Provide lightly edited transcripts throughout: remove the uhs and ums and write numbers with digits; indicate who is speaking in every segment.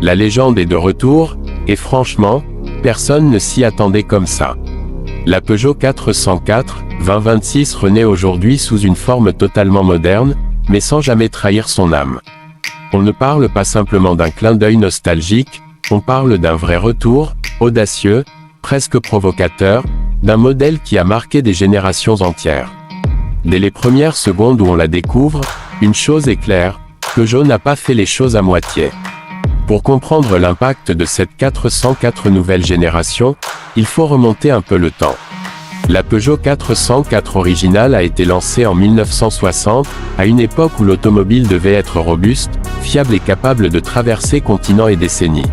Speaker 1: La légende est de retour, et franchement, personne ne s'y attendait comme ça. La Peugeot 404 2026 renaît aujourd'hui sous une forme totalement moderne, mais sans jamais trahir son âme. On ne parle pas simplement d'un clin d'œil nostalgique, on parle d'un vrai retour, audacieux, presque provocateur, d'un modèle qui a marqué des générations entières. Dès les premières secondes où on la découvre, une chose est claire, Peugeot n'a pas fait les choses à moitié. Pour comprendre l'impact de cette 404 nouvelle génération, il faut remonter un peu le temps. La Peugeot 404 originale a été lancée en 1960, à une époque où l'automobile devait être robuste, fiable et capable de traverser continents et décennies.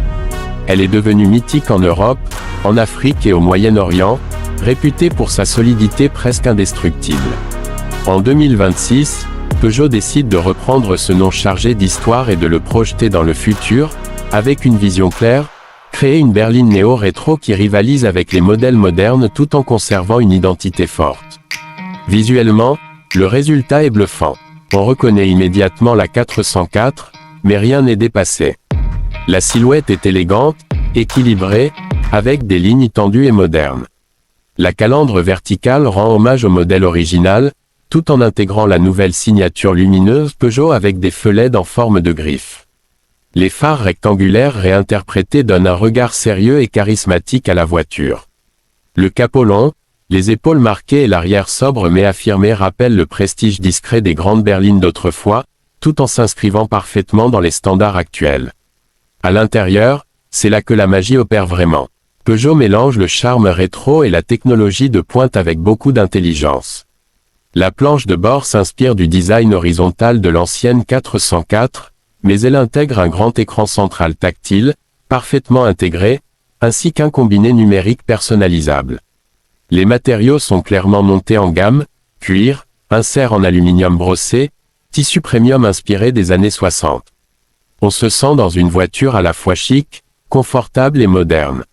Speaker 1: Elle est devenue mythique en Europe, en Afrique et au Moyen-Orient, réputée pour sa solidité presque indestructible. En 2026, Peugeot décide de reprendre ce nom chargé d'histoire et de le projeter dans le futur, avec une vision claire, créer une berline néo-rétro qui rivalise avec les modèles modernes tout en conservant une identité forte. Visuellement, le résultat est bluffant. On reconnaît immédiatement la 404, mais rien n'est dépassé. La silhouette est élégante, équilibrée, avec des lignes tendues et modernes. La calandre verticale rend hommage au modèle original, tout en intégrant la nouvelle signature lumineuse Peugeot avec des feux LED en forme de griffes. Les phares rectangulaires réinterprétés donnent un regard sérieux et charismatique à la voiture. Le capot long, les épaules marquées et l'arrière sobre mais affirmé rappellent le prestige discret des grandes berlines d'autrefois, tout en s'inscrivant parfaitement dans les standards actuels. À l'intérieur, c'est là que la magie opère vraiment. Peugeot mélange le charme rétro et la technologie de pointe avec beaucoup d'intelligence. La planche de bord s'inspire du design horizontal de l'ancienne 404, mais elle intègre un grand écran central tactile, parfaitement intégré, ainsi qu'un combiné numérique personnalisable. Les matériaux sont clairement montés en gamme, cuir, insert en aluminium brossé, tissu premium inspiré des années 60. On se sent dans une voiture à la fois chic, confortable et moderne.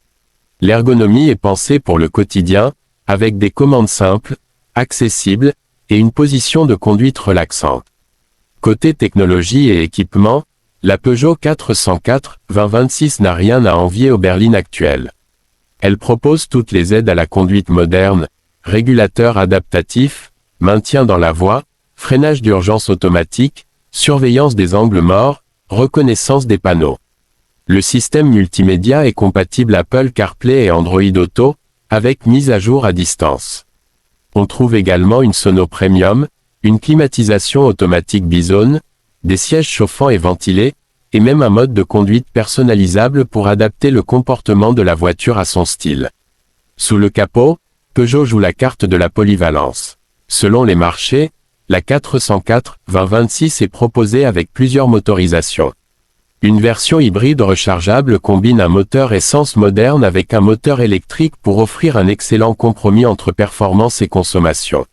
Speaker 1: L'ergonomie est pensée pour le quotidien, avec des commandes simples, accessibles, et une position de conduite relaxante. Côté technologie et équipement, la Peugeot 404 2026 n'a rien à envier aux berlines actuelles. Elle propose toutes les aides à la conduite moderne, régulateur adaptatif, maintien dans la voie, freinage d'urgence automatique, surveillance des angles morts, reconnaissance des panneaux. Le système multimédia est compatible Apple CarPlay et Android Auto, avec mise à jour à distance. On trouve également une sono premium, une climatisation automatique bizone, des sièges chauffants et ventilés, et même un mode de conduite personnalisable pour adapter le comportement de la voiture à son style. Sous le capot, Peugeot joue la carte de la polyvalence. Selon les marchés, la 404 2026 est proposée avec plusieurs motorisations. Une version hybride rechargeable combine un moteur essence moderne avec un moteur électrique pour offrir un excellent compromis entre performance et consommation.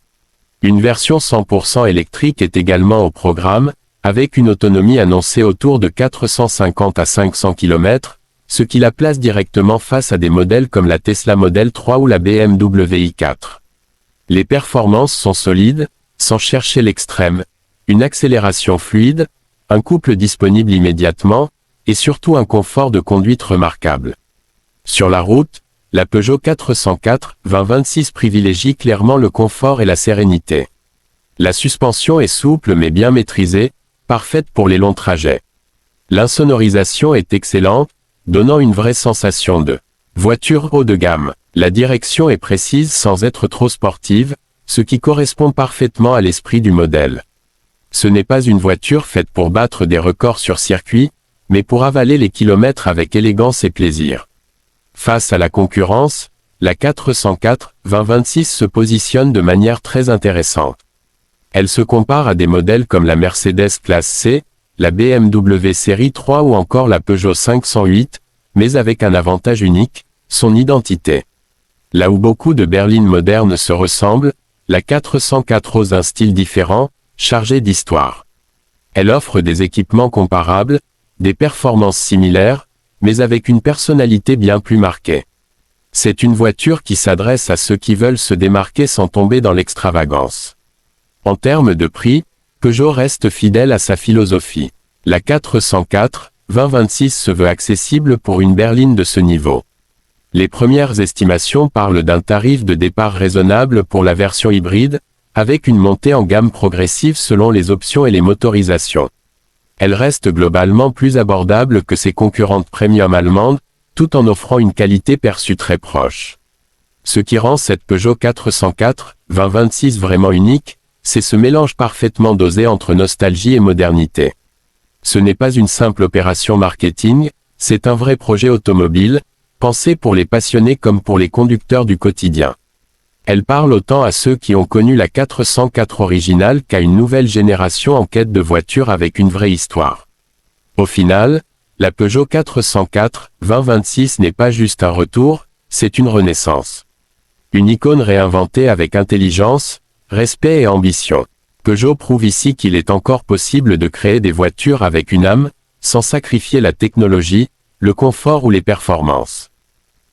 Speaker 1: Une version 100% électrique est également au programme, avec une autonomie annoncée autour de 450 à 500 km, ce qui la place directement face à des modèles comme la Tesla Model 3 ou la BMW i4. Les performances sont solides, sans chercher l'extrême, une accélération fluide, un couple disponible immédiatement, et surtout un confort de conduite remarquable. Sur la route, la Peugeot 404 2026 privilégie clairement le confort et la sérénité. La suspension est souple mais bien maîtrisée, parfaite pour les longs trajets. L'insonorisation est excellente, donnant une vraie sensation de voiture haut de gamme. La direction est précise sans être trop sportive, ce qui correspond parfaitement à l'esprit du modèle. Ce n'est pas une voiture faite pour battre des records sur circuit, mais pour avaler les kilomètres avec élégance et plaisir. Face à la concurrence, la 404 2026 se positionne de manière très intéressante. Elle se compare à des modèles comme la Mercedes Classe C, la BMW Série 3 ou encore la Peugeot 508, mais avec un avantage unique, son identité. Là où beaucoup de berlines modernes se ressemblent, la 404 ose un style différent, chargé d'histoire. Elle offre des équipements comparables, des performances similaires, mais avec une personnalité bien plus marquée. C'est une voiture qui s'adresse à ceux qui veulent se démarquer sans tomber dans l'extravagance. En termes de prix, Peugeot reste fidèle à sa philosophie. La 404 2026 se veut accessible pour une berline de ce niveau. Les premières estimations parlent d'un tarif de départ raisonnable pour la version hybride, avec une montée en gamme progressive selon les options et les motorisations. Elle reste globalement plus abordable que ses concurrentes premium allemandes, tout en offrant une qualité perçue très proche. Ce qui rend cette Peugeot 404 2026 vraiment unique, c'est ce mélange parfaitement dosé entre nostalgie et modernité. Ce n'est pas une simple opération marketing, c'est un vrai projet automobile, pensé pour les passionnés comme pour les conducteurs du quotidien. Elle parle autant à ceux qui ont connu la 404 originale qu'à une nouvelle génération en quête de voitures avec une vraie histoire. Au final, la Peugeot 404 2026 n'est pas juste un retour, c'est une renaissance. Une icône réinventée avec intelligence, respect et ambition. Peugeot prouve ici qu'il est encore possible de créer des voitures avec une âme, sans sacrifier la technologie, le confort ou les performances.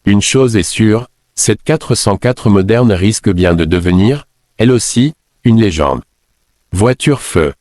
Speaker 1: Une chose est sûre, cette 404 moderne risque bien de devenir, elle aussi, une légende. Voiture feu.